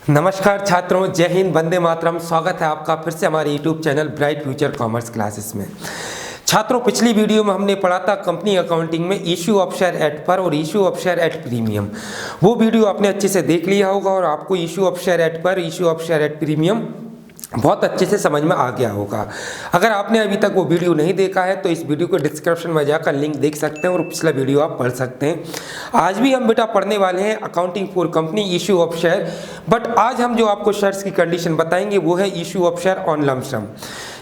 नमस्कार छात्रों, जय हिंद, वंदे मातरम। स्वागत है आपका फिर से हमारे YouTube channel bright future commerce classes में। छात्रों, पिछली वीडियो में हमने पढ़ा था कंपनी अकाउंटिंग में इश्यू ऑफ शेयर एट पर और issue of share at premium. वो वीडियो आपने अच्छे से देख लिया होगा और आपको इश्यू ऑफ शेयर एट पर, issue of share at premium बहुत अच्छे से समझ में आ गया होगा। अगर आपने अभी तक वो वीडियो नहीं देखा है तो इस वीडियो को डिस्क्रिप्शन में जाकर लिंक देख सकते हैं और पिछला वीडियो आप पढ़ सकते हैं। आज भी हम बेटा पढ़ने वाले हैं accounting for company issue of share, but आज हम जो आपको शेयर्स की कंडीशन बताएंगे वो है issue of share on lump sum.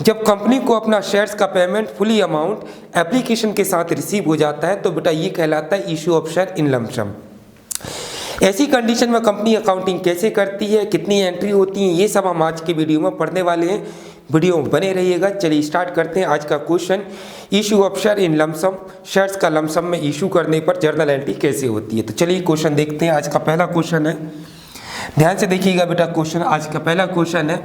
जब कंपनी को अपना शेयर्स का पेमेंट फुली अमाउंट एप्लीकेशन के साथ रिसीव हो जाता है तो बेटा ये कहलाता है issue of share in lump sum. ऐसी कंडीशन में कंपनी अकाउंटिंग कैसे करती है, कितनी एंट्री होती है, ये सब हम आज के वीडियो में पढ़ने वाले हैं। वीडियो में बने रहिएगा। चलिए स्टार्ट करते हैं आज का question. Issue of share in lump sum, shares का लमसम में इशू करने पर जर्नल एंट्री कैसे होती है। तो चलिए क्वेश्चन देखते हैं। आज का पहला क्वेश्चन है, ध्यान से देखिएगा बेटा। क्वेश्चन आज का पहला क्वेश्चन है,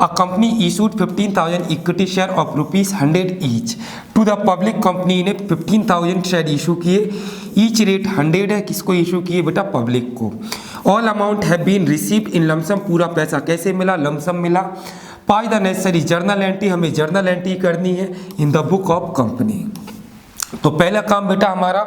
a company issued 15,000 equity share of ₹100 each to the public. Company ने 15,000 शेयर इशू किए, ईच रेट 100 है। किसको इशू किए बेटा? पब्लिक को। All amount have been receive in lump sum, पूरा पैसा कैसे मिला? लमसम मिला। Pass the necessary journal entry, हमें जर्नल एंट्री करनी है in the book of company. तो पहला काम बेटा हमारा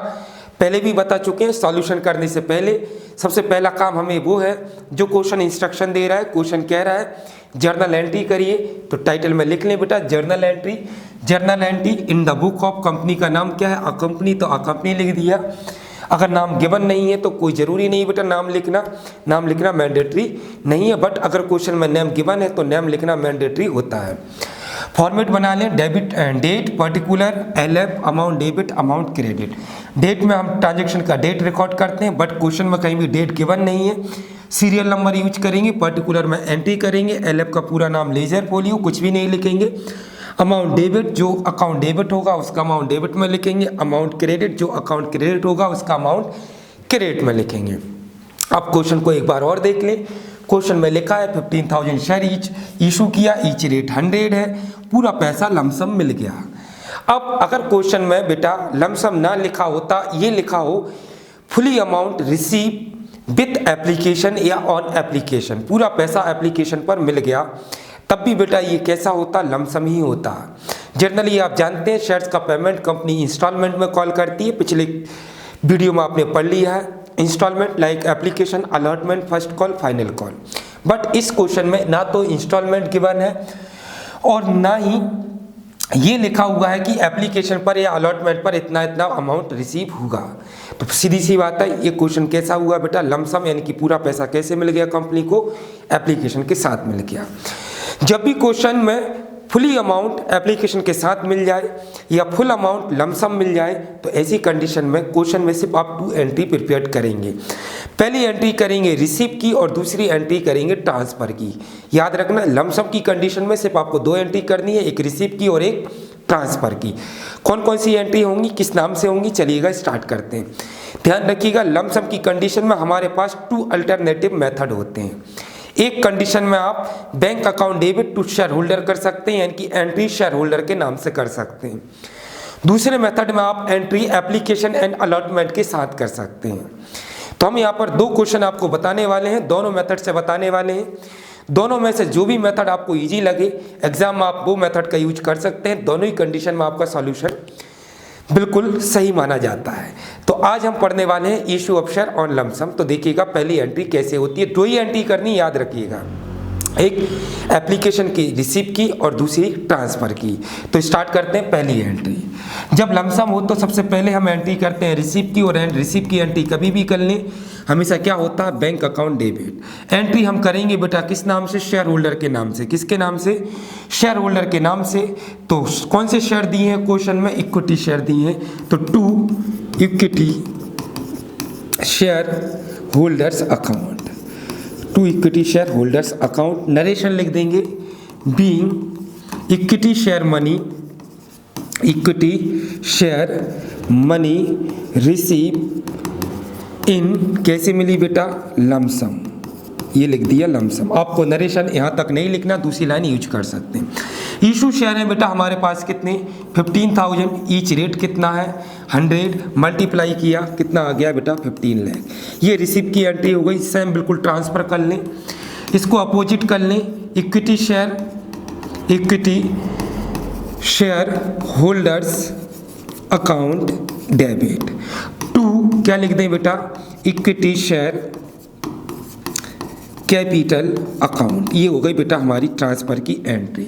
पहले भी बता चुके हैं, सॉल्यूशन करने से पहले सबसे पहला काम हमें वो है जो क्वेश्चन इंस्ट्रक्शन दे रहा है। क्वेश्चन कह रहा है जर्नल एंट्री करिए, तो टाइटल में लिख लें बेटा journal entry. Journal entry in the book of company का नाम क्या है? अ कंपनी, तो अ कंपनी लिख दिया। अगर नाम गिवन नहीं है तो कोई ज़रूरी नहीं बेटा नाम लिखना, नाम लिखना मैंडेटरी नहीं है, बट अगर क्वेश्चन में नेम गिवन है तो नेम लिखना मैंडेटरी होता है। फॉर्मेट बना लें, debit date particular, LF amount debit, amount credit. Date में हम ट्रांजेक्शन का डेट रिकॉर्ड करते हैं, बट क्वेश्चन में कहीं भी डेट गिवन नहीं है। सीरियल नंबर यूज करेंगे, पर्टिकुलर में एंट्री करेंगे, LF का पूरा नाम लेजर फोलियो, कुछ भी नहीं लिखेंगे। अमाउंट डेबिट, जो अकाउंट डेबिट होगा उसका अमाउंट डेबिट में लिखेंगे। अमाउंट क्रेडिट, जो अकाउंट क्रेडिट होगा उसका अमाउंट क्रेडिट में लिखेंगे। अब क्वेश्चन को एक बार और देख लें। क्वेश्चन में लिखा है 15,000 शेयर ईच इशू किया, ईच रेट 100 है, पूरा पैसा लमसम मिल गया। अब अगर क्वेश्चन में बेटा लमसम ना लिखा होता, ये लिखा हो fully amount receive with application या ऑन एप्लीकेशन, पूरा पैसा एप्लीकेशन पर मिल गया, तब भी बेटा ये कैसा होता? लमसम ही होता। जनरली आप जानते हैं शेयर्स का पेमेंट कंपनी इंस्टॉलमेंट में कॉल करती है, पिछले वीडियो में आपने पढ़ लिया है। Instalment like application, allotment, first call, final call. But इस क्वेश्चन में ना तो इंस्टॉलमेंट गिवन है और ना ही ये लिखा हुआ है कि एप्लीकेशन पर या अलॉटमेंट पर इतना इतना अमाउंट रिसीव होगा। तो सीधी सी बात है, ये क्वेश्चन कैसा हुआ बेटा? लमसम, यानी कि पूरा पैसा कैसे मिल गया कंपनी को? एप्लीकेशन के साथ मिल गया। जब भी क्वेश्चन में फुली अमाउंट एप्लीकेशन के साथ मिल जाए या फुल अमाउंट लमसम मिल जाए तो ऐसी कंडीशन में क्वेश्चन में सिर्फ आप 2 एंट्री प्रिपेयर करेंगे। पहली एंट्री करेंगे रिसीव की और दूसरी एंट्री करेंगे ट्रांसफ़र की। याद रखना, लमसम की कंडीशन में सिर्फ आपको 2 एंट्री करनी है, एक रिसीव की और एक ट्रांसफ़र की। कौन कौन सी एंट्री होंगी, किस नाम से होंगी, चलिएगा स्टार्ट करते हैं। ध्यान रखिएगा, लमसम की कंडीशन में हमारे पास 2 अल्टरनेटिव मेथड होते हैं। एक कंडीशन में आप bank account debit to share holder कर सकते हैं, यानी कि एंट्री शेयर होल्डर के नाम से कर सकते हैं। दूसरे मेथड में आप एंट्री एप्लीकेशन एंड अलॉटमेंट के साथ कर सकते हैं। तो हम यहाँ पर 2 क्वेश्चन आपको बताने वाले हैं, दोनों मेथड से बताने वाले हैं। दोनों में से जो भी मेथड आपको इजी लगे एग्जाम में आप वो मेथड का यूज कर सकते हैं। दोनों ही कंडीशन में आपका सॉल्यूशन बिल्कुल सही माना जाता है। तो आज हम पढ़ने वाले हैं issue of share on lump sum. तो देखिएगा पहली एंट्री कैसे होती है। 2 ही एंट्री करनी, याद रखिएगा, एक एप्लीकेशन की रिसीव की और दूसरी ट्रांसफ़र की। तो स्टार्ट करते हैं पहली एंट्री। जब लमसम हो तो सबसे पहले हम एंट्री करते हैं रिसीव की, और रिसीव की एंट्री कभी भी कर लें, हमेशा क्या होता है? Bank account debit. एंट्री हम करेंगे बेटा किस नाम से? शेयर होल्डर के नाम से। किसके नाम से? शेयर होल्डर के नाम से। तो कौन से शेयर दिए हैं क्वेश्चन में? इक्विटी शेयर दिए हैं, तो 2 equity share holders account, 2 equity share holders account. Narration लिख देंगे being equity share money, equity share money receive in, कैसे मिली बेटा? लमसम। ये लिख दिया लमसम। आपको नरेशन यहाँ तक नहीं लिखना, दूसरी लाइन यूज कर सकते हैं। इशू शेयर है बेटा हमारे पास कितने? 15,000। ईच रेट कितना है? 100 मल्टीप्लाई किया कितना आ गया बेटा? 15 लाख। ये रिसीव की एंट्री हो गई। सेम बिल्कुल ट्रांसफ़र कर लें। इसको अपोजिट कर लें, equity share holders account debit. To क्या लिख दें बेटा, इक्विटी शेयर कैपिटल अकाउंट। ये हो गई बेटा हमारी ट्रांसफर की एंट्री।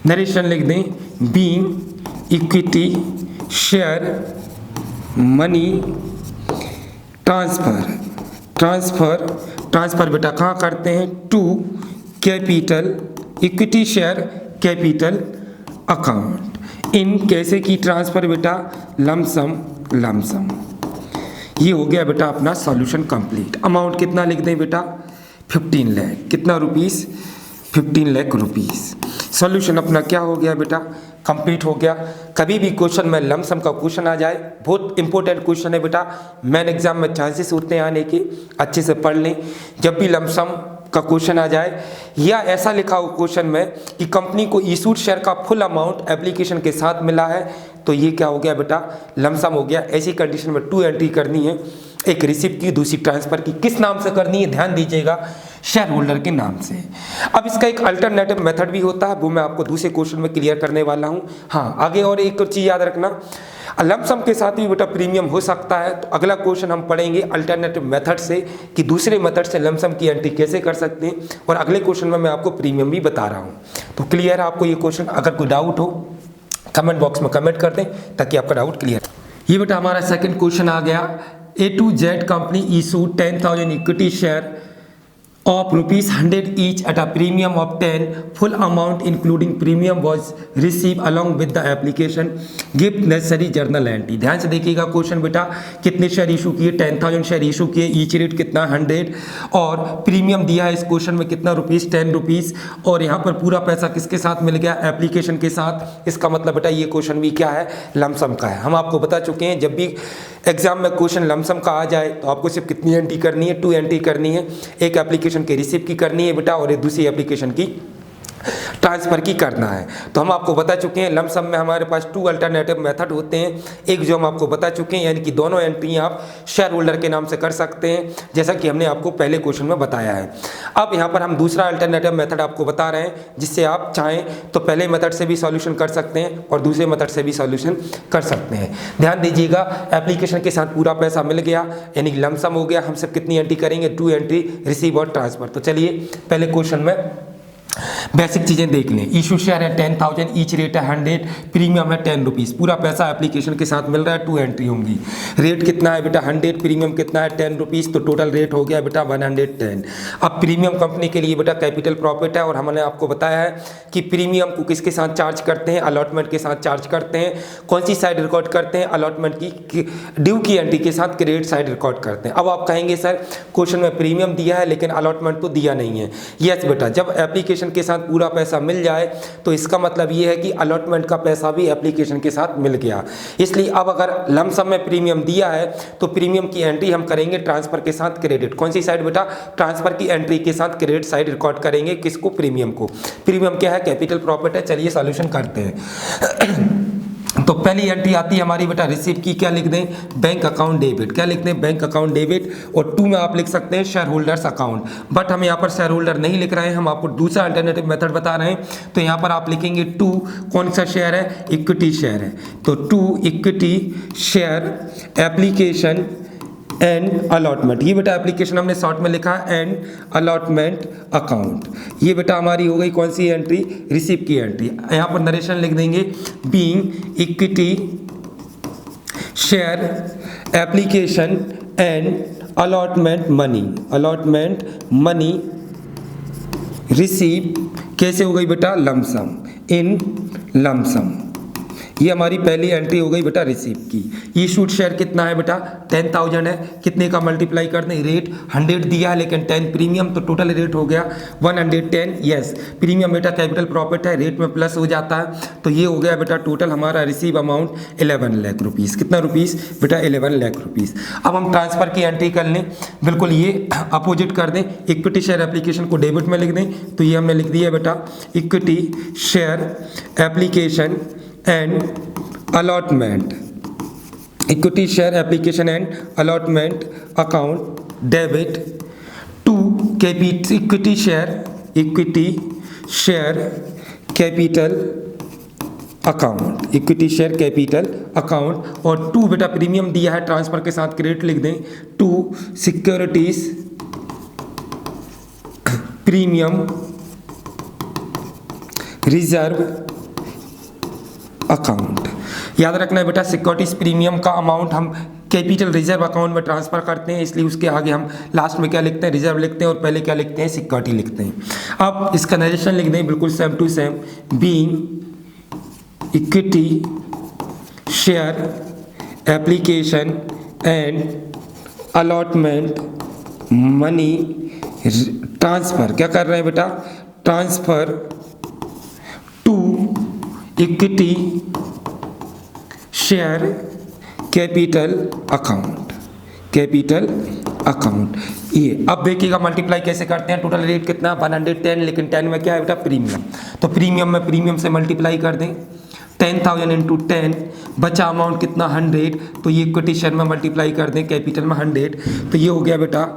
नरेशन लिख दें, being equity share money transfer बेटा कहाँ करते हैं, to capital equity share capital account. इन कैसे की ट्रांसफर बेटा, लमसम। ये हो गया बेटा अपना सॉल्यूशन कंप्लीट। अमाउंट कितना लिख दें बेटा, 15 लाख। कितना रुपीस, 15 लाख रुपीस। सॉल्यूशन अपना क्या हो गया बेटा, कंप्लीट हो गया। कभी भी क्वेश्चन में लमसम का क्वेश्चन आ जाए, बहुत इंपॉर्टेंट क्वेश्चन है बेटा, मेन एग्जाम में चांसेस होते हैं आने के, अच्छे से पढ़ लें। जब भी लमसम का क्वेश्चन आ जाए या ऐसा लिखा हो क्वेश्चन में कि कंपनी को इशूड शेयर का फुल अमाउंट एप्लीकेशन के साथ मिला है, तो ये क्या हो गया बेटा, लमसम हो गया। ऐसी कंडीशन में 2 एंट्री करनी है, एक रिसिप्ट की, दूसरी ट्रांसफर की। किस नाम से करनी है, ध्यान दीजिएगा, शेयर होल्डर के नाम से। अब इसका एक अल्टरनेटिव मेथड भी होता है, वो मैं आपको दूसरे क्वेश्चन में क्लियर करने वाला हूँ। हाँ, आगे और एक चीज़ याद रखना, लमसम के साथ भी बेटा प्रीमियम हो सकता है। तो अगला क्वेश्चन हम पढ़ेंगे अल्टरनेटिव मेथड से कि दूसरे मेथड से लमसम की एंट्री कैसे कर सकते हैं, और अगले क्वेश्चन में मैं आपको प्रीमियम भी बता रहा हूँ। तो क्लियर है आपको ये क्वेश्चन? अगर कोई डाउट हो कमेंट बॉक्स में कमेंट कर दें ताकि आपका डाउट क्लियर। ये बेटा हमारा सेकंड क्वेश्चन आ गया। A to Z company issued 10,000 equity share of ₹100 each at a premium of 10. Full amount including premium was received along with the application. Give necessary journal entry. ध्यान से देखिएगा question बेटा, कितने share issue किए, 10,000 share issue किए, each rate कितना 100, और premium दिया है इस क्वेश्चन में कितना रुपीस, 10 रुपीस, और यहाँ पर पूरा पैसा किसके साथ मिल गया, एप्लीकेशन के साथ। इसका मतलब बेटा ये क्वेश्चन भी क्या है, लमसम का है। हम आपको बता चुके हैं जब भी एग्जाम में क्वेश्चन लमसम का आ जाए तो आपको सिर्फ कितनी एंट्री करनी है, 2 एंट्री करनी है। एक एप्लीकेशन के रिसिप्ट की करनी है बेटा, और एक दूसरी एप्लीकेशन की ट्रांसफर की करना है। तो हम आपको बता चुके हैं लमसम में हमारे पास 2 अल्टरनेटिव मेथड होते हैं। एक जो हम आपको बता चुके हैं, यानी कि दोनों एंट्री आप शेयर होल्डर के नाम से कर सकते हैं, जैसा कि हमने आपको पहले क्वेश्चन में बताया है। अब यहाँ पर हम दूसरा अल्टरनेटिव मेथड आपको बता रहे हैं, जिससे आप चाहें तो पहले मेथड से भी सॉल्यूशन कर सकते हैं और दूसरे मेथड से भी सॉल्यूशन कर सकते हैं। ध्यान दीजिएगा, एप्लीकेशन के साथ पूरा पैसा मिल गया, यानी लमसम हो गया। हम सब कितनी एंट्री करेंगे, 2 एंट्री, रिसीव और ट्रांसफर। तो चलिए पहले क्वेश्चन में बेसिक चीजें देख लें। इशू शेयर है 10,000, ईच रेट है 100, प्रीमियम है 10 रुपीस, पूरा पैसा एप्लीकेशन के साथ मिल रहा है, 2 एंट्री होंगी। रेट कितना है बेटा 100, प्रीमियम कितना है 10 रुपीस, तो टोटल रेट हो गया बेटा 110। अब प्रीमियम कंपनी के लिए बेटा कैपिटल प्रॉफिट है, और हमने आपको बताया है कि प्रीमियम को किसके साथ चार्ज करते हैं, अलॉटमेंट के साथ चार्ज करते हैं। कौन सी साइड रिकॉर्ड करते हैं, अलॉटमेंट की ड्यू की एंट्री के साथ क्रेडिट साइड रिकॉर्ड करते हैं। अब आप कहेंगे सर क्वेश्चन में प्रीमियम दिया है लेकिन अलॉटमेंट तो दिया नहीं है। यस बेटा, जब एप्लीकेशन के साथ पूरा पैसा मिल जाए तो इसका मतलब ये है कि अलॉटमेंट का पैसा भी एप्लीकेशन के साथ मिल गया। इसलिए अब अगर लमसम में प्रीमियम दिया है तो प्रीमियम की एंट्री हम करेंगे ट्रांसफर के साथ क्रेडिट। कौन सी साइड बेटा, ट्रांसफर की एंट्री के साथ क्रेडिट साइड रिकॉर्ड करेंगे। किसको, प्रीमियम को। प्रीमियम क्या है, कैपिटल प्रॉफिट है। चलिए सॉल्यूशन करते हैं। तो पहली एंट्री आती है हमारी बेटा रिसिप्ट की, क्या लिख दें, बैंक अकाउंट डेबिट। क्या लिख दें, बैंक अकाउंट डेबिट। और 2 में आप लिख सकते हैं शेयर होल्डर्स अकाउंट, बट हम यहाँ पर शेयर होल्डर नहीं लिख रहे हैं, हम आपको दूसरा अल्टरनेटिव मेथड बता रहे हैं। तो यहाँ पर आप लिखेंगे 2, कौन सा शेयर है, इक्विटी शेयर है, तो 2 equity share application and allotment. ये बेटा एप्लीकेशन हमने शॉर्ट में लिखा है, एंड अलॉटमेंट अकाउंट। ये बेटा हमारी हो गई कौन सी एंट्री, रिसिप्ट की एंट्री। यहाँ पर नरेशन लिख देंगे, being equity share application and allotment money receipt कैसे हो गई बेटा, लमसम, इन लमसम। ये हमारी पहली एंट्री हो गई बेटा रिसीप्ट की। इशूड शेयर कितना है बेटा, 10,000 है, कितने का मल्टीप्लाई कर दें, रेट 100 दिया है लेकिन 10 प्रीमियम, तो टोटल रेट हो गया 110। यस, प्रीमियम बेटा कैपिटल प्रॉफिट है, रेट में प्लस हो जाता है, तो ये हो गया बेटा टोटल हमारा रिसीव अमाउंट 11 लाख रुपीस। कितना रुपीस बेटा, 11 लाख रुपीस। अब हम ट्रांसफर की एंट्री कर लें, बिल्कुल ये अपोजिट कर दें, इक्विटी शेयर एप्लीकेशन को डेबिट में लिख दें, तो ये हमने लिख दिया बेटा equity share application and allotment, equity share application and allotment account debit to equity share equity share capital account, equity share capital account. और 2 बेटा प्रीमियम दिया है, ट्रांसफर के साथ क्रेडिट लिख दें, 2 सिक्योरिटीज प्रीमियम रिजर्व अकाउंट। याद रखना है बेटा, सिक्योरिटीज प्रीमियम का अमाउंट हम कैपिटल रिजर्व अकाउंट में ट्रांसफर करते हैं, इसलिए उसके आगे हम लास्ट में क्या लिखते हैं, रिजर्व लिखते हैं, और पहले क्या लिखते हैं, सिक्योरिटी लिखते हैं। अब इसका नरेशन लिख दें बिल्कुल same to same, being equity share application and allotment money transfer. क्या कर रहे हैं बेटा, transfer to equity share capital account, capital account. ये अब देखिएगा मल्टीप्लाई कैसे करते हैं। टोटल रेट कितना 110, लेकिन 10 में क्या है बेटा, प्रीमियम। तो प्रीमियम में प्रीमियम से मल्टीप्लाई कर दें, 10,000 इंटू 10, बचा अमाउंट कितना 100, तो ये इक्विटी शेयर में मल्टीप्लाई कर दें, कैपिटल में 100, तो ये हो गया बेटा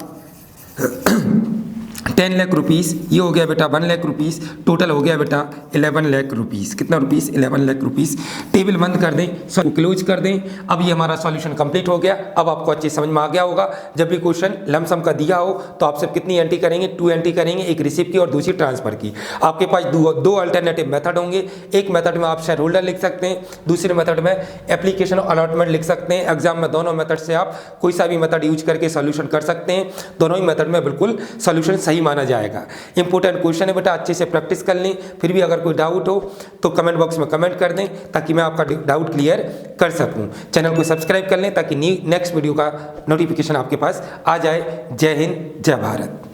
10 लाख रुपीस, ये हो गया बेटा 1 लाख रुपीस, टोटल हो गया बेटा 11 लाख रुपीस। कितना रुपीस, 11 लाख रुपीस। टेबल बंद कर दें, सॉरी क्लोज कर दें। अब ये हमारा सॉल्यूशन कंप्लीट हो गया। अब आपको अच्छे समझ में आ गया होगा, जब भी क्वेश्चन लमसम का दिया हो तो आप सिर्फ कितनी एंट्री करेंगे, 2 एंट्री करेंगे, एक रिसिप्ट की और दूसरी ट्रांसफर की। आपके पास दो अल्टरनेटिव मेथड होंगे। एक मेथड में आप शेयर होल्डर लिख सकते हैं, दूसरे मेथड में एप्लीकेशन अलॉटमेंट लिख सकते हैं। एग्जाम में दोनों मेथड से आप कोई सा भी मेथड यूज करके सॉल्यूशन कर सकते हैं। दोनों ही मेथड में बिल्कुल सॉल्यूशन सही माना जाएगा। इंपॉर्टेंट क्वेश्चन है बेटा, अच्छे से प्रैक्टिस कर लें। फिर भी अगर कोई डाउट हो तो कमेंट बॉक्स में कमेंट कर दें, ताकि मैं आपका डाउट क्लियर कर सकूं। चैनल को सब्सक्राइब कर लें ताकि नेक्स्ट वीडियो का नोटिफिकेशन आपके पास आ जाए। जय हिंद, जय भारत।